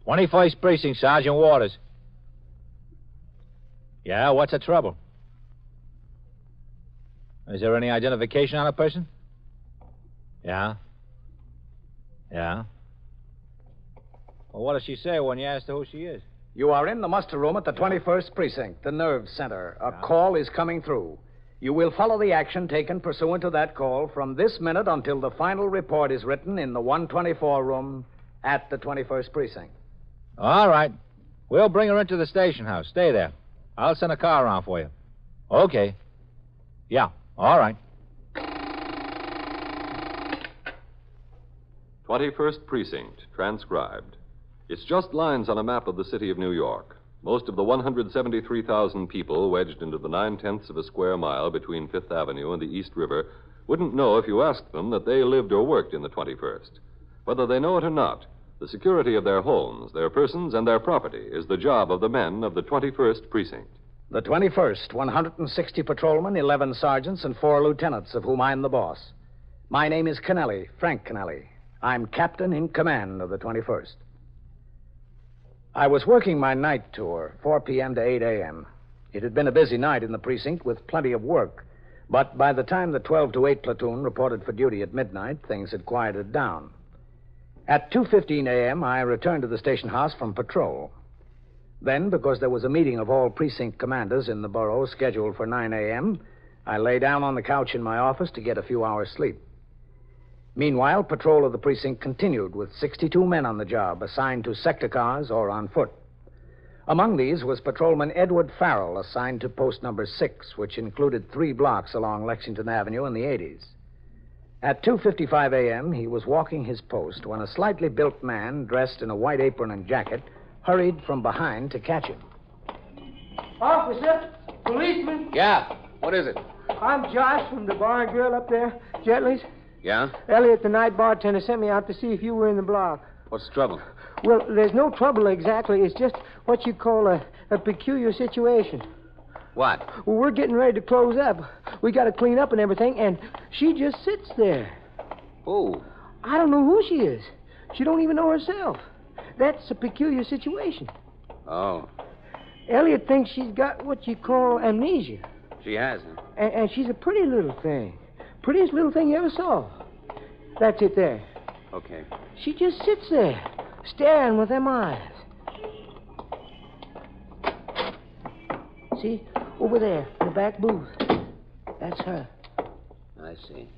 21st Precinct, Sergeant Waters. Yeah, what's the trouble? Is there any identification on a person? Yeah. Yeah. Well, what does she say when you ask her who she is? You are in the muster room at the 21st Precinct, the nerve center. A call is coming through. You will follow the action taken pursuant to that call from this minute until the final report is written in the 124 room at the 21st Precinct. All right. We'll bring her into the station house. Stay there. I'll send a car around for you. Okay. Yeah, all right. 21st Precinct, transcribed. It's just lines on a map of the city of New York. Most of the 173,000 people wedged into the 9/10 of a square mile between Fifth Avenue and the East River wouldn't know if you asked them that they lived or worked in the 21st. Whether they know it or not, the security of their homes, their persons, and their property is the job of the men of the 21st Precinct. The 21st, 160 patrolmen, 11 sergeants, and 4 lieutenants, of whom I'm the boss. My name is Kennelly, Frank Kennelly. I'm captain in command of the 21st. I was working my night tour, 4 p.m. to 8 a.m. It had been a busy night in the precinct with plenty of work, but by the time the 12 to 8 platoon reported for duty at midnight, things had quieted down. At 2:15 a.m., I returned to the station house from patrol. Then, because there was a meeting of all precinct commanders in the borough scheduled for 9 a.m., I lay down on the couch in my office to get a few hours' sleep. Meanwhile, patrol of the precinct continued with 62 men on the job, assigned to sector cars or on foot. Among these was Patrolman Edward Farrell, assigned to post number 6, which included 3 blocks along Lexington Avenue in the 80s. At 2:55 a.m., he was walking his post when a slightly built man, dressed in a white apron and jacket, hurried from behind to catch him. Officer, policeman. Yeah, what is it? I'm Josh from the bar and grill up there, Jetley's. Yeah? Elliot, the night bartender, sent me out to see if you were in the block. What's the trouble? Well, there's no trouble exactly. It's just what you call a peculiar situation. What? Well, we're getting ready to close up. We got to clean up and everything, and she just sits there. Who? I don't know who she is. She don't even know herself. That's a peculiar situation. Oh. Elliot thinks she's got what you call amnesia. She has, huh? And she's a pretty little thing. Prettiest little thing you ever saw. That's it there. Okay. She just sits there, staring with them eyes. See? Over there, in the back booth. That's her. I see.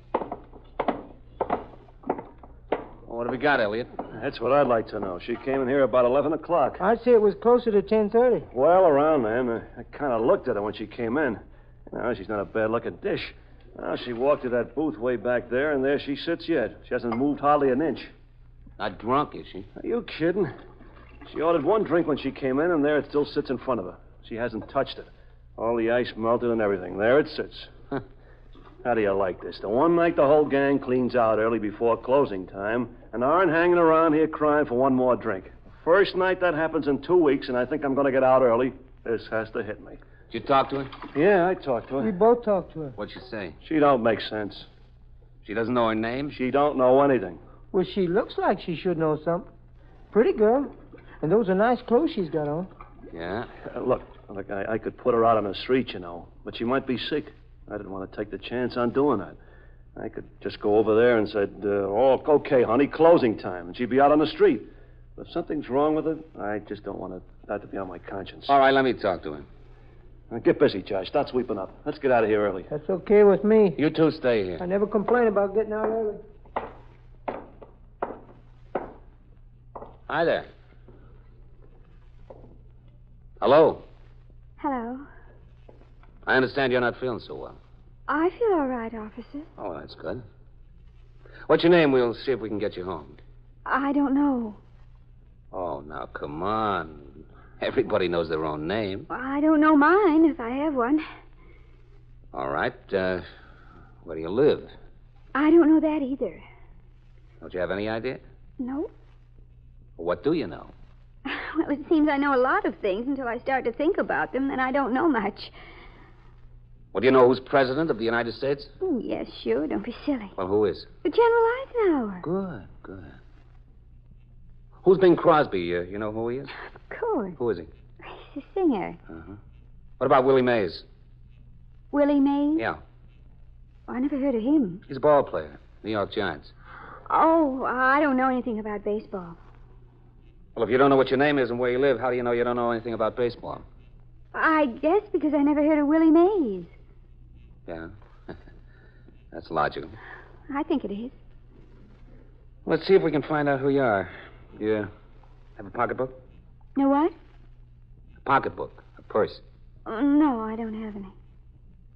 Well, what have we got, Elliot? That's what I'd like to know. She came in here about 11 o'clock. I'd say it was closer to 10:30. Well, around then. I kind of looked at her when she came in. She's not a bad-looking dish. She walked to that booth way back there, and there she sits yet. She hasn't moved hardly an inch. Not drunk, is she? Are you kidding? She ordered one drink when she came in, and there it still sits in front of her. She hasn't touched it. All the ice melted and everything. There it sits. How do you like this? The one night the whole gang cleans out early before closing time and aren't hanging around here crying for one more drink. The first night that happens in 2 weeks, and I think I'm going to get out early. This has to hit me. Did you talk to her? Yeah, I talked to her. We both talked to her. What'd she say? She don't make sense. She doesn't know her name? She don't know anything. Well, she looks like she should know something. Pretty girl. And those are nice clothes she's got on. Yeah? Look, I could put her out on the street, you know, but she might be sick. I didn't want to take the chance on doing that. I could just go over there and said, okay, honey, closing time, and she'd be out on the street. But if something's wrong with her, I just don't want that to be on my conscience. All right, let me talk to her. Now, get busy, Josh. Start sweeping up. Let's get out of here early. That's okay with me. You two stay here. I never complain about getting out early. Hi there. Hello. Hello. I understand you're not feeling so well. I feel all right, officer. Oh, that's good. What's your name? We'll see if we can get you home. I don't know. Oh, now, come on. Everybody knows their own name. I don't know mine, if I have one. All right. Where do you live? I don't know that either. Don't you have any idea? No. What do you know? Well, it seems I know a lot of things until I start to think about them, then I don't know much. Well, do you know who's president of the United States? Oh, yes, sure. Don't be silly. Well, who is? General Eisenhower. Good, good. Who's Bing Crosby? You know who he is? Of course. Who is he? He's a singer. Uh-huh. What about Willie Mays? Willie Mays? Yeah. Oh, I never heard of him. He's a ball player. New York Giants. Oh, I don't know anything about baseball. Well, if you don't know what your name is and where you live, how do you know you don't know anything about baseball? I guess because I never heard of Willie Mays. Yeah. That's logical. I think it is. Let's see if we can find out who you are. You have a pocketbook? No what? A pocketbook. A purse. No, I don't have any.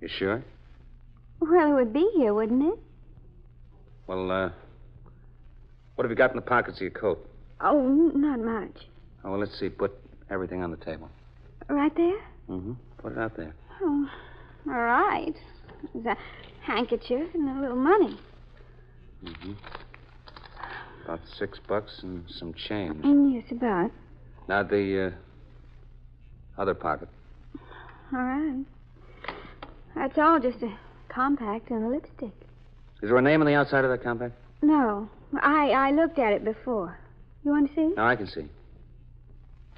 You sure? Well, it would be here, wouldn't it? Well, what have you got in the pockets of your coat? Oh, not much. Oh, well, let's see. Put everything on the table. Right there? Mm-hmm. Put it out there. Oh, all right. There's a handkerchief and a little money. Mm-hmm. About $6 and some change. Yes, about. Now, the other pocket. All right. That's all, just a compact and a lipstick. Is there a name on the outside of that compact? No. I looked at it before. You want to see? No, I can see.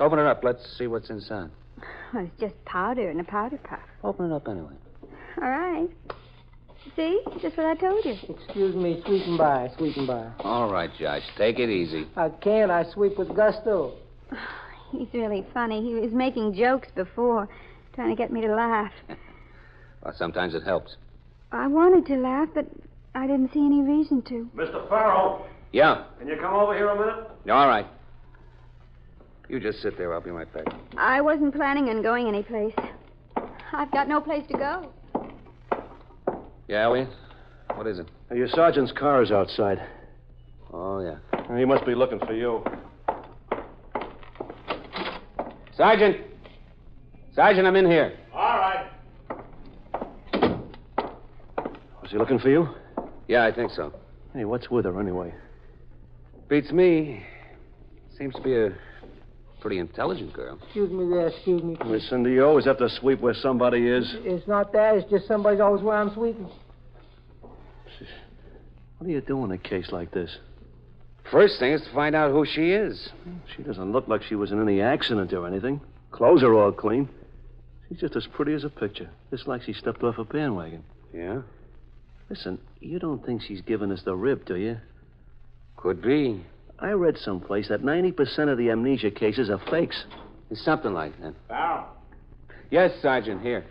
Open it up. Let's see what's inside. Well, it's just powder in a powder puff. Open it up anyway. All right. See? Just what I told you. Excuse me, sweeping by. All right, Josh. Take it easy. I can't. I sweep with gusto. He's really funny. He was making jokes before, trying to get me to laugh. Well, sometimes it helps. I wanted to laugh, but I didn't see any reason to. Mr. Farrell, Yeah. can you come over here a minute? All right. You just sit there. I'll be right back. I wasn't planning on going anyplace. I've got no place to go. Yeah, Elliot? What is it? Your sergeant's car is outside. Oh, yeah. He must be looking for you. Sergeant! Sergeant, I'm in here. All right. Was he looking for you? Yeah, I think so. Hey, what's with her anyway? Beats me. Seems to be a pretty intelligent girl. Excuse me there, excuse me. Listen, do you always have to sweep where somebody is? It's not that. It's just somebody's always where I'm sweeping. What do you do in a case like this? First thing is to find out who she is. She doesn't look like she was in any accident or anything. Clothes are all clean. She's just as pretty as a picture. Just like she stepped off a bandwagon. Yeah? Listen, you don't think she's giving us the rib, do you? Could be. I read someplace that 90% of the amnesia cases are fakes. It's something like that. Farrell, Yes, Sergeant, here.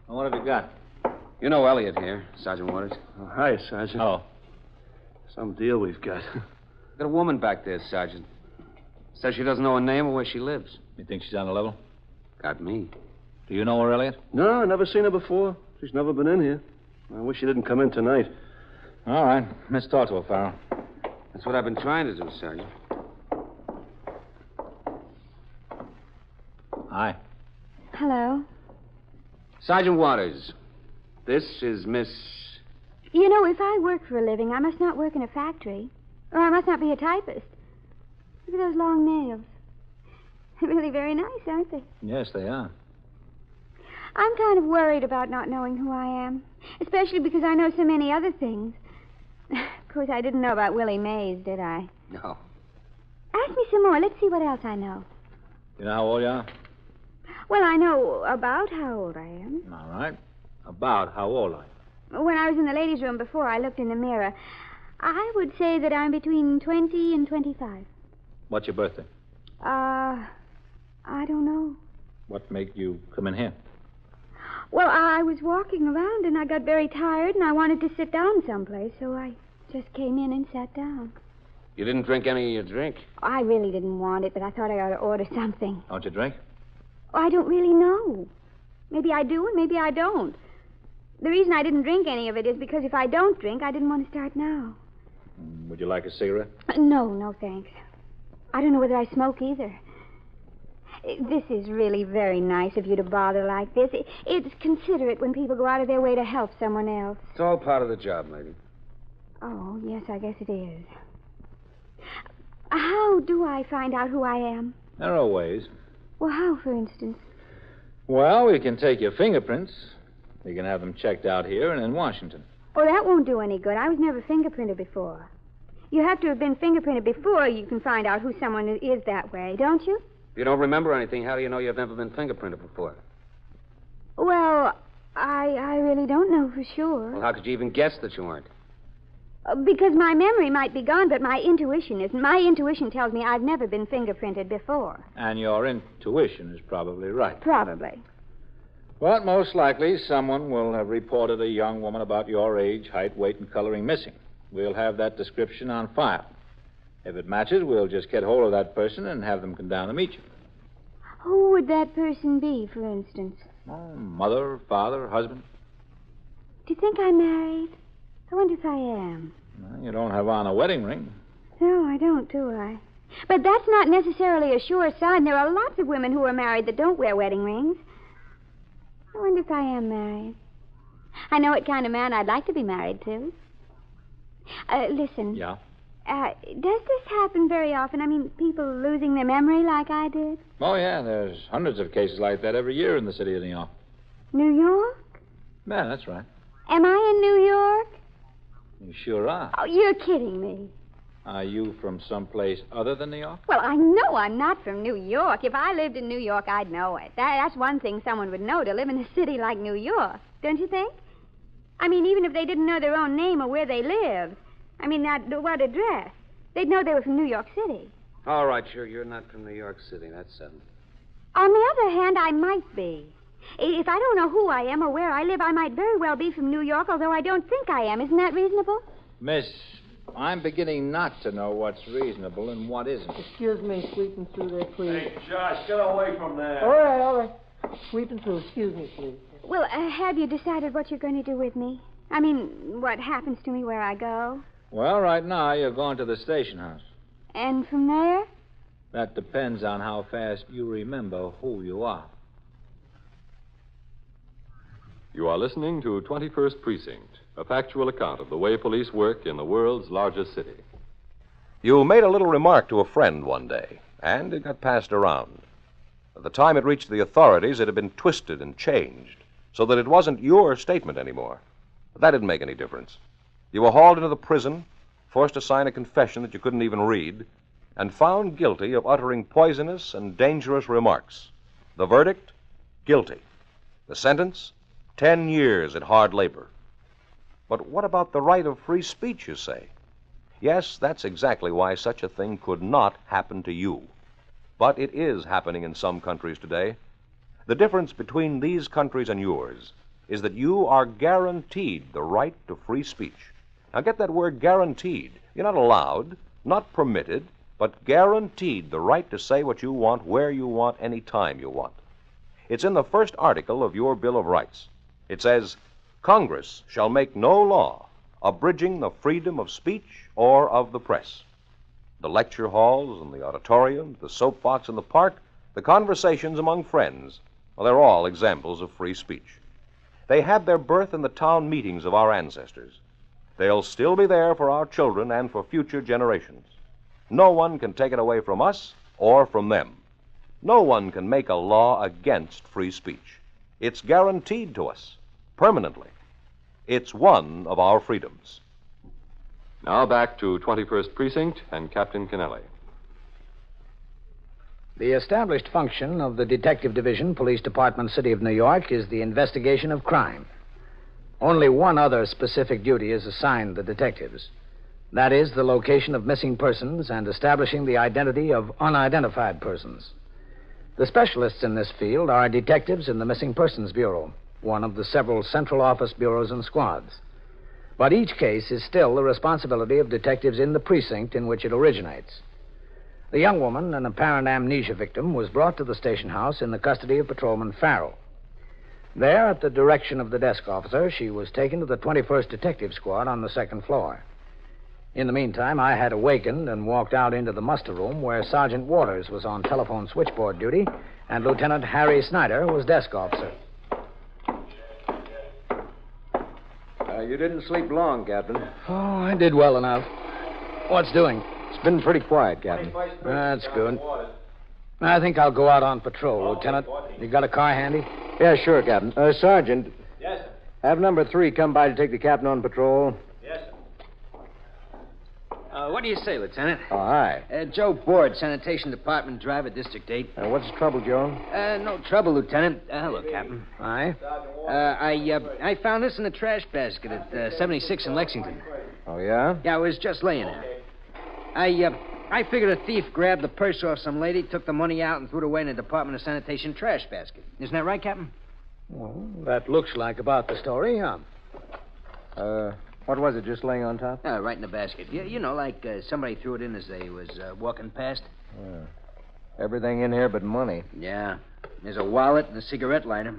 what have you got? You know Elliot here, Sergeant Waters. Oh, hi, Sergeant. Oh. Some deal we've got. Got a woman back there, Sergeant. Says she doesn't know her name or where she lives. You think she's on the level? Got me. Do you know her, Elliot? No, never seen her before. She's never been in here. I wish she didn't come in tonight. All right. Let's talk to her, Farrell. That's what I've been trying to do, Sergeant. Hi. Hello. Sergeant Waters, this is Miss... You know, if I work for a living, I must not work in a factory. Or I must not be a typist. Look at those long nails. They're really very nice, aren't they? Yes, they are. I'm kind of worried about not knowing who I am. Especially because I know so many other things. Of course, I didn't know about Willie Mays, did I? No. Ask me some more. Let's see what else I know. You know how old you are? Well, I know about how old I am. All right. About how old are you? When I was in the ladies' room before, I looked in the mirror. I would say that I'm between 20 and 25. What's your birthday? I don't know. What made you come in here? Well, I was walking around and I got very tired and I wanted to sit down someplace, so I just came in and sat down. You didn't drink any of your drink? I really didn't want it, but I thought I ought to order something. Don't you drink? Oh, I don't really know. Maybe I do and maybe I don't. The reason I didn't drink any of it is because if I don't drink, I didn't want to start now. Would you like a cigarette? No, thanks. I don't know whether I smoke either. This is really very nice of you to bother like this. It's considerate when people go out of their way to help someone else. It's all part of the job, lady. Oh, yes, I guess it is. How do I find out who I am? There are ways. Well, how, for instance? Well, we can take your fingerprints. We can have them checked out here and in Washington. Oh, that won't do any good. I was never fingerprinted before. You have to have been fingerprinted before you can find out who someone is that way, don't you? If you don't remember anything, how do you know you've never been fingerprinted before? Well, I really don't know for sure. Well, how could you even guess that you weren't? Because my memory might be gone, but my intuition isn't. My intuition tells me I've never been fingerprinted before. And your intuition is probably right. Probably. But most likely someone will have reported a young woman about your age, height, weight, and coloring missing. We'll have that description on file. If it matches, we'll just get hold of that person and have them come down to meet you. Who would that person be, for instance? Oh, mother, father, husband? Do you think I'm married? I wonder if I am. Well, you don't have on a wedding ring. No, I don't, do I? But that's not necessarily a sure sign. There are lots of women who are married that don't wear wedding rings. I wonder if I am married. I know what kind of man I'd like to be married to. Listen. Yeah? Does this happen very often? I mean, people losing their memory like I did? Oh, yeah, there's hundreds of cases like that every year in the city of New York. New York? Yeah, that's right. Am I in New York? You sure are. Oh, you're kidding me. Are you from someplace other than New York? Well, I know I'm not from New York. If I lived in New York, I'd know it. That's one thing someone would know, to live in a city like New York. Don't you think? I mean, even if they didn't know their own name or where they lived. I mean, what address. They'd know they were from New York City. All right, sure, you're not from New York City. That's settled. On the other hand, I might be. If I don't know who I am or where I live, I might very well be from New York, although I don't think I am. Isn't that reasonable? Miss, I'm beginning not to know what's reasonable and what isn't. Excuse me, sweeping through there, please. Hey, Josh, get away from there. All right. Sweeping through. Excuse me, please. Well, have you decided what you're going to do with me? I mean, what happens to me where I go? Well, right now you're going to the station house. And from there? That depends on how fast you remember who you are. You are listening to 21st Precinct, a factual account of the way police work in the world's largest city. You made a little remark to a friend one day, and it got passed around. By the time it reached the authorities, it had been twisted and changed so that it wasn't your statement anymore. But that didn't make any difference. You were hauled into the prison, forced to sign a confession that you couldn't even read, and found guilty of uttering poisonous and dangerous remarks. The verdict? Guilty. The sentence? 10 years at hard labor. But what about the right of free speech, you say? Yes, that's exactly why such a thing could not happen to you. But it is happening in some countries today. The difference between these countries and yours is that you are guaranteed the right to free speech. Now get that word guaranteed. You're not allowed, not permitted, but guaranteed the right to say what you want, where you want, any time you want. It's in the first article of your Bill of Rights. It says, Congress shall make no law abridging the freedom of speech or of the press. The lecture halls and the auditoriums, the soapbox in the park, the conversations among friends, well, they're all examples of free speech. They had their birth in the town meetings of our ancestors. They'll still be there for our children and for future generations. No one can take it away from us or from them. No one can make a law against free speech. It's guaranteed to us, permanently. It's one of our freedoms. Now back to 21st Precinct and Captain Kennelly. The established function of the Detective Division, Police Department, City of New York, is the investigation of crime. Only one other specific duty is assigned the detectives. That is the location of missing persons and establishing the identity of unidentified persons. The specialists in this field are detectives in the Missing Persons Bureau, one of the several central office bureaus and squads. But each case is still the responsibility of detectives in the precinct in which it originates. The young woman, an apparent amnesia victim, was brought to the station house in the custody of Patrolman Farrell. There, at the direction of the desk officer, she was taken to the 21st Detective Squad on the second floor. In the meantime, I had awakened and walked out into the muster room where Sergeant Waters was on telephone switchboard duty and Lieutenant Harry Snyder was desk officer. You didn't sleep long, Captain. Oh, I did well enough. What's doing? It's been pretty quiet, Captain. That's good. I think I'll go out on patrol, Lieutenant. You got a car handy? Yeah, sure, Captain. Sergeant. Yes, sir. Have number 3 come by to take the captain on patrol. Yes, sir. what do you say, Lieutenant? Oh, hi. Joe Board, Sanitation Department driver, District 8. What's the trouble, Joe? No trouble, Lieutenant. Hello, Captain. Aye? I found this in the trash basket at 76 in Lexington. Oh, yeah? Yeah, I was just laying there. I figured a thief grabbed the purse off some lady, took the money out, and threw it away in the Department of Sanitation trash basket. Isn't that right, Captain? Well, that looks like about the story, yeah. What was it, just laying on top? Right in the basket. You know, like somebody threw it in as they was walking past. Everything in here but money. Yeah. There's a wallet and a cigarette lighter.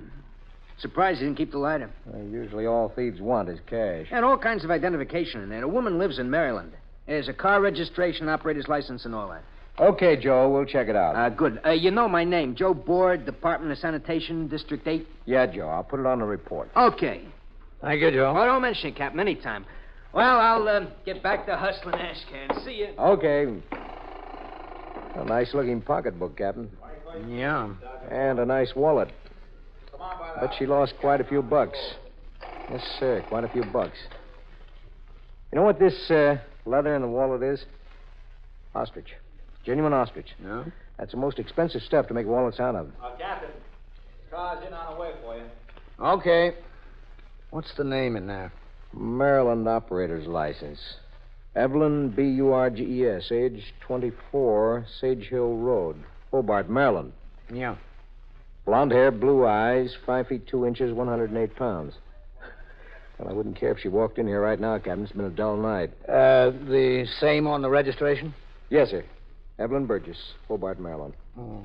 Surprised he didn't keep the lighter. Usually all thieves want is cash. And all kinds of identification in there. A woman lives in Maryland. There's a car registration, operator's license, and all that. Okay, Joe, we'll check it out. Good. You know my name, Joe Board, Department of Sanitation, District 8? Yeah, Joe, I'll put it on the report. Okay. Thank you, Joe. Oh, don't mention it, Captain, anytime. Well, I'll get back to hustling ash cans. See you. Okay. A nice-looking pocketbook, Captain. Yeah. And a nice wallet. But she lost quite a few bucks. Yes, sir, quite a few bucks. You know what this leather in the wallet is? Ostrich. Genuine ostrich. No? That's the most expensive stuff to make wallets out of. Captain, car's in on the way for you. Okay. What's the name in there? Maryland operator's license. Evelyn Burges, age 24, Sage Hill Road, Hobart, Maryland. Yeah. Blonde hair, blue eyes, 5 feet 2 inches, 108 pounds. Well, I wouldn't care if she walked in here right now, Captain. It's been a dull night. The same on the registration? Yes, sir. Evelyn Burgess, Hobart, Maryland. Oh.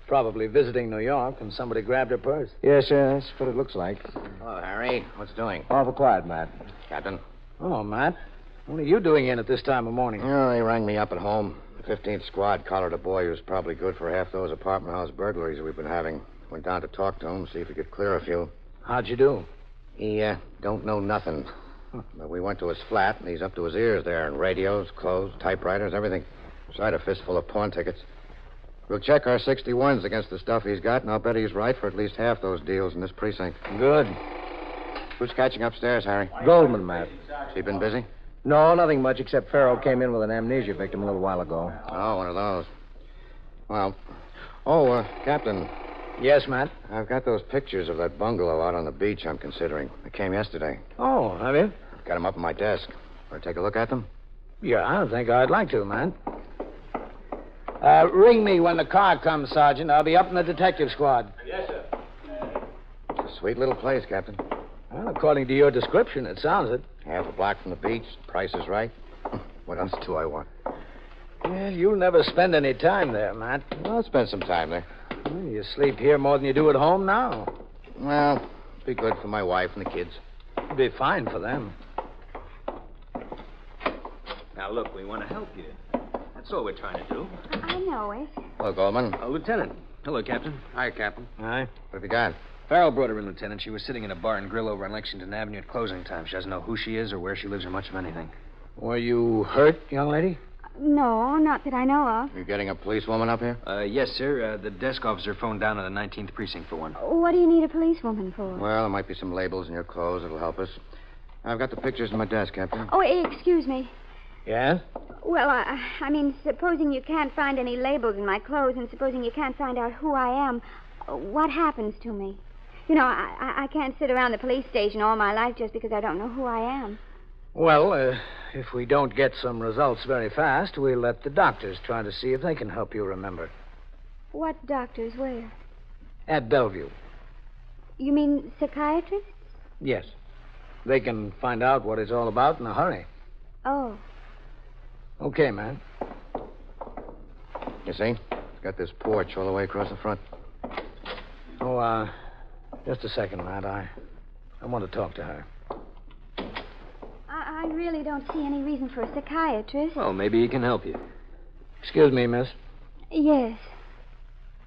Probably visiting New York, and somebody grabbed her purse. Yes, sir. That's what it looks like. Hello, Harry. What's doing? Awful quiet, Matt. Captain? Oh, Matt. What are you doing in at this time of morning? Oh, they rang me up at home. The 15th Squad collared a boy who's probably good for half those apartment house burglaries we've been having. Went down to talk to him, see if he could clear a few. How'd you do? He don't know nothing. But we went to his flat, and he's up to his ears there in radios, clothes, typewriters, everything. Beside a fistful of pawn tickets. We'll check our 61s against the stuff he's got, and I'll bet he's right for at least half those deals in this precinct. Good. Who's catching upstairs, Harry? Goldman, Matt. Has he been busy? No, nothing much, except Farrell came in with an amnesia victim a little while ago. Oh, one of those. Well, Captain, Yes, Matt? I've got those pictures of that bungalow out on the beach I'm considering. They came yesterday. Oh, have you? Got them up on my desk. Want to take a look at them? Yeah, I think I'd like to, Matt. Ring me when the car comes, Sergeant. I'll be up in the detective squad. Yes, sir. It's a sweet little place, Captain. Well, according to your description, it sounds it. Half a block from the beach. Price is right. What else do I want? Well, you'll never spend any time there, Matt. I'll spend some time there. Well, you sleep here more than you do at home now. Well, be good for my wife and the kids. It'd be fine for them. Now, look, we want to help you. That's all we're trying to do. I know it. Hello, Goldman. Lieutenant. Hello, Captain. Hi, Captain. Aye. What have you got? Farrell brought her in, Lieutenant. She was sitting in a bar and grill over on Lexington Avenue at closing time. She doesn't know who she is or where she lives or much of anything. Were you hurt, young lady? No, not that I know of. You getting a policewoman up here? Yes, sir. The desk officer phoned down to the 19th Precinct for one. What do you need a policewoman for? Well, there might be some labels in your clothes that'll help us. I've got the pictures in my desk, Captain. Oh, excuse me. Yes? Well, I mean, supposing you can't find any labels in my clothes and supposing you can't find out who I am, what happens to me? You know, I can't sit around the police station all my life just because I don't know who I am. Well, if we don't get some results very fast, we'll let the doctors try to see if they can help you remember. What doctors? Where? At Bellevue. You mean psychiatrists? Yes. They can find out what it's all about in a hurry. Oh. Okay, man. You see? It's got this porch all the way across the front. Oh, just a second, Matt. I want to talk to her. I really don't see any reason for a psychiatrist. Well, maybe he can help you. Excuse me, miss. Yes.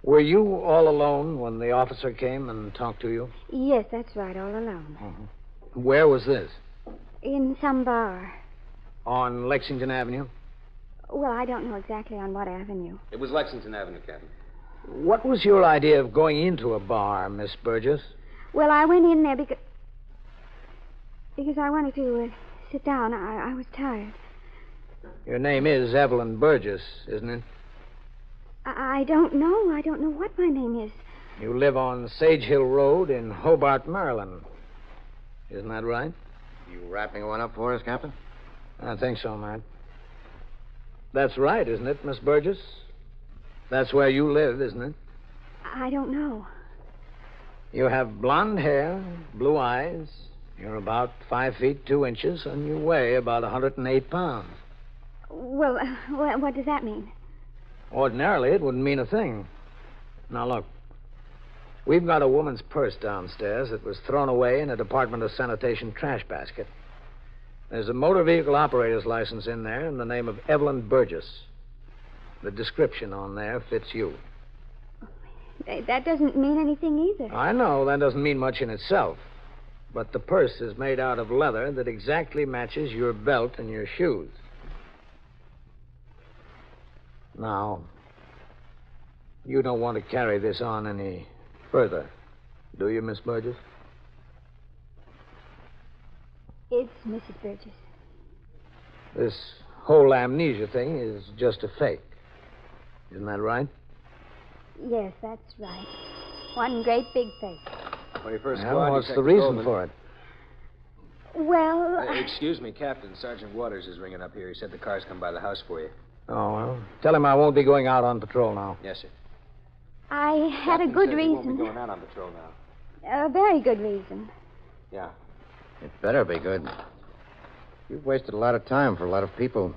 Were you all alone when the officer came and talked to you? Yes, that's right, all alone. Mm-hmm. Where was this? In some bar. On Lexington Avenue? Well, I don't know exactly on what avenue. It was Lexington Avenue, Captain. What was your idea of going into a bar, Miss Burgess? Well, I went in there because I wanted to sit down. I was tired. Your name is Evelyn Burgess, isn't it? I don't know. I don't know what my name is. You live on Sage Hill Road in Hobart, Maryland. Isn't that right? You wrapping one up for us, Captain? I think so, Matt. That's right, isn't it, Miss Burgess? That's where you live, isn't it? I don't know. You have blonde hair, blue eyes. You're about 5 feet 2 inches, and you weigh about 108 pounds. Well, what does that mean? Ordinarily, it wouldn't mean a thing. Now, look. We've got a woman's purse downstairs that was thrown away in a Department of Sanitation trash basket. There's a motor vehicle operator's license in there in the name of Evelyn Burgess. The description on there fits you. That doesn't mean anything either. I know that doesn't mean much in itself. But the purse is made out of leather that exactly matches your belt and your shoes. Now, you don't want to carry this on any further, do you, Miss Burgess? It's Mrs. Burgess. This whole amnesia thing is just a fake. Isn't that right? Yes, that's right. One great big fake. 21st Squad. Well, what's the Detective reason Goldman. for it? Well, Excuse me, Captain. Sergeant Waters is ringing up here. He said the car's come by the house for you. Oh, well, tell him I won't be going out on patrol now. Yes, sir. I had a Captain good says he won't be reason. going out on patrol now. A very good reason. Yeah. It better be good. You've wasted a lot of time for a lot of people.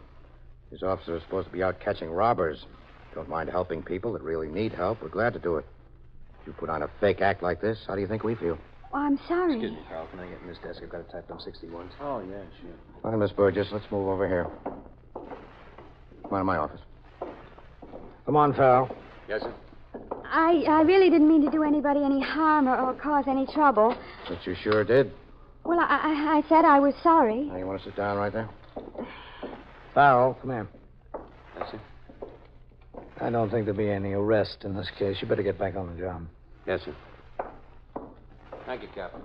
These officers are supposed to be out catching robbers. Don't mind helping people that really need help. We're glad to do it. If you put on a fake act like this, how do you think we feel? Oh, I'm sorry. Excuse me, Carl. Can I get in this desk? I've got to type them 61s. Oh, yeah, sure. Fine, Miss Burgess. Let's move over here. Come on to my office. Come on, Farrell. Yes, sir. I really didn't mean to do anybody any harm or cause any trouble. But you sure did. Well, I said I was sorry. Now, you want to sit down right there? Farrell, come here. Yes, sir. I don't think there'll be any arrest in this case. You better get back on the job. Yes, sir. Thank you, Captain.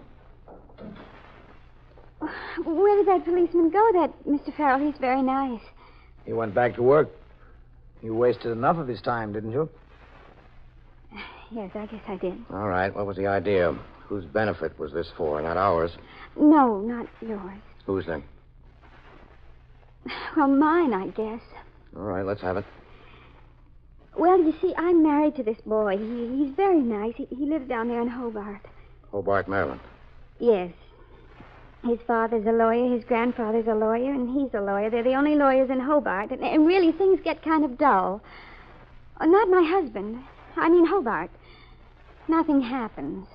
Where did that policeman go, that Mr. Farrell? He's very nice. He went back to work. You wasted enough of his time, didn't you? Yes, I guess I did. All right. What was the idea? Whose benefit was this for? Not ours. No, not yours. Whose then? Well, mine, I guess. All right, let's have it. Well, you see, I'm married to this boy. He's very nice. He lives down there in Hobart. Hobart, Maryland. Yes. His father's a lawyer, his grandfather's a lawyer, and he's a lawyer. They're the only lawyers in Hobart. And really, things get kind of dull. Not my husband. I mean Hobart. Nothing happens.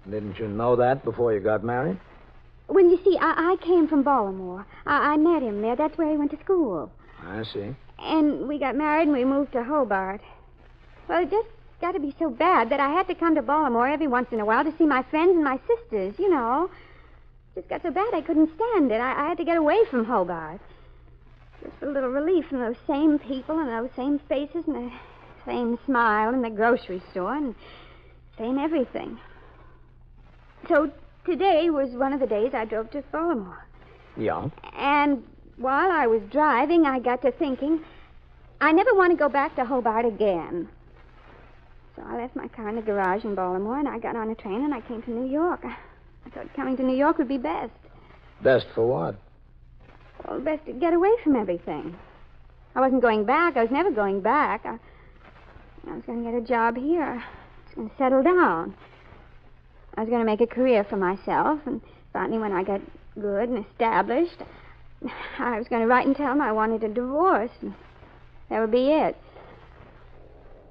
Didn't you know that before you got married? Well, you see, I came from Baltimore. I met him there. That's where he went to school. I see. And we got married and we moved to Hobart. Well, it just got to be so bad that I had to come to Baltimore every once in a while to see my friends and my sisters, you know. It just got so bad I couldn't stand it. I had to get away from Hobart. Just a little relief from those same people and those same faces and the same smile in the grocery store and same everything. So today was one of the days I drove to Baltimore. Yeah? And while I was driving, I got to thinking, I never want to go back to Hobart again. So I left my car in the garage in Baltimore, and I got on a train, and I came to New York. I thought coming to New York would be best. Best for what? Well, best to get away from everything. I wasn't going back. I was never going back. I was going to get a job here. I was going to settle down. I was going to make a career for myself, and finally, when I got good and established, I was going to write and tell him I wanted a divorce, and that would be it.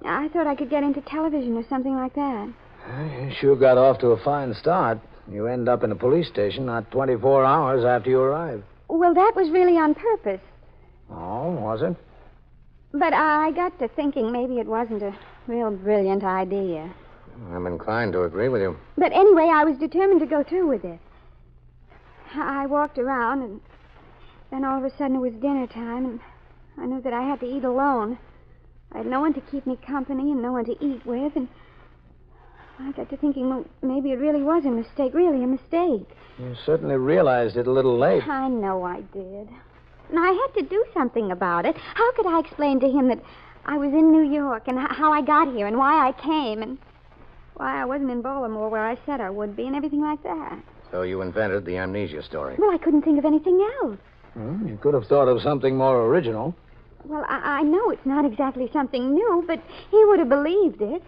I thought I could get into television or something like that. You sure got off to a fine start. You end up in a police station not 24 hours after you arrive. Well, that was really on purpose. Oh, was it? But I got to thinking maybe it wasn't a real brilliant idea. I'm inclined to agree with you. But anyway, I was determined to go through with it. I walked around, and then all of a sudden it was dinner time, and I knew that I had to eat alone. I had no one to keep me company and no one to eat with, and I got to thinking, well, maybe it really was a mistake, really a mistake. You certainly realized it a little late. I know I did. And I had to do something about it. How could I explain to him that I was in New York and how I got here and why I came and why I wasn't in Baltimore where I said I would be and everything like that? So you invented the amnesia story. Well, I couldn't think of anything else. Well, you could have thought of something more original. Well, I know it's not exactly something new, but he would have believed it.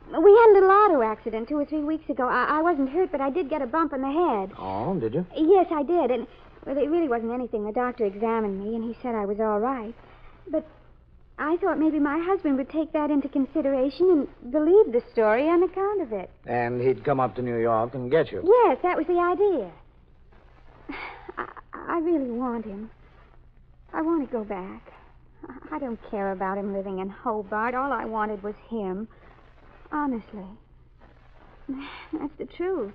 We had a little auto accident 2 or 3 weeks ago. I wasn't hurt, but I did get a bump in the head. Oh, did you? Yes, I did. And, well, it really wasn't anything. The doctor examined me, and he said I was all right. But I thought maybe my husband would take that into consideration and believe the story on account of it. And he'd come up to New York and get you. Yes, that was the idea. I really want him. I want to go back. I don't care about him living in Hobart. All I wanted was him. Honestly. That's the truth.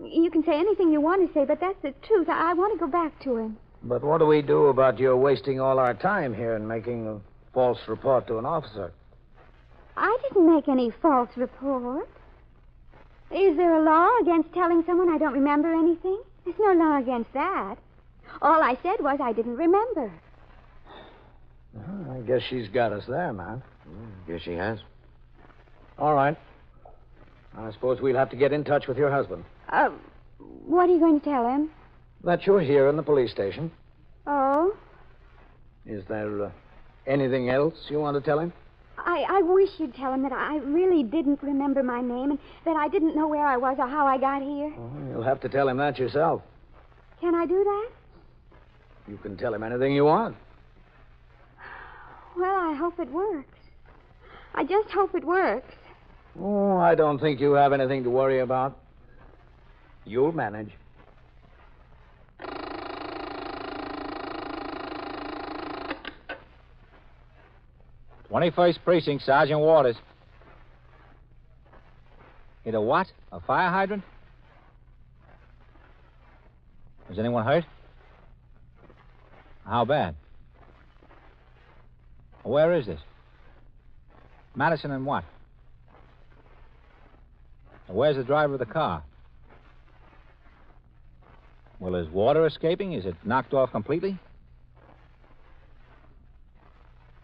You can say anything you want to say, but that's the truth. I want to go back to him. But what do we do about your wasting all our time here and making a false report to an officer? I didn't make any false report. Is there a law against telling someone I don't remember anything? There's no law against that. All I said was I didn't remember. Well, I guess she's got us there, man. Yes, she has. All right. I suppose we'll have to get in touch with your husband. What are you going to tell him? That you're here in the police station. Oh? Is there anything else you want to tell him? I wish you'd tell him that I really didn't remember my name and that I didn't know where I was or how I got here. Oh, you'll have to tell him that yourself. Can I do that? You can tell him anything you want. Well, I hope it works. I just hope it works. Oh, I don't think you have anything to worry about. You'll manage. 21st Precinct, Sergeant Waters. Hit a what? A fire hydrant? Was anyone hurt? How bad? Where is this? Madison and what? Where's the driver of the car? Well, is water escaping? Is it knocked off completely?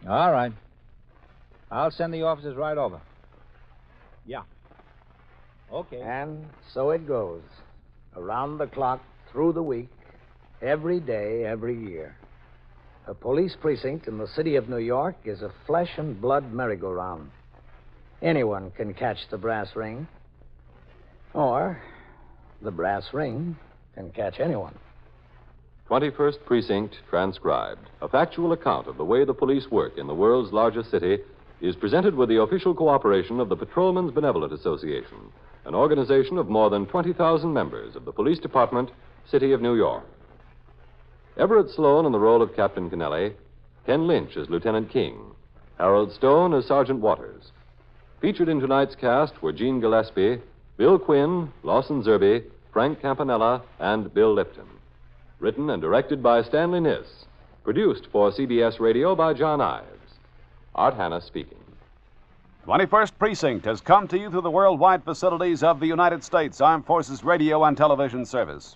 All right. I'll send the officers right over. Yeah. Okay. And so it goes. Around the clock, through the week, every day, every year. A police precinct in the city of New York is a flesh and blood merry-go-round. Anyone can catch the brass ring. Or the brass ring can catch anyone. 21st Precinct transcribed. A factual account of the way the police work in the world's largest city is presented with the official cooperation of the Patrolmen's Benevolent Association, an organization of more than 20,000 members of the Police Department, City of New York. Everett Sloan in the role of Captain Kennelly, Ken Lynch as Lieutenant King, Harold Stone as Sergeant Waters. Featured in tonight's cast were Gene Gillespie, Bill Quinn, Lawson Zerby, Frank Campanella, and Bill Lipton. Written and directed by Stanley Niss. Produced for CBS Radio by John Ives. Art Hanna speaking. 21st Precinct has come to you through the worldwide facilities of the United States Armed Forces Radio and Television Service.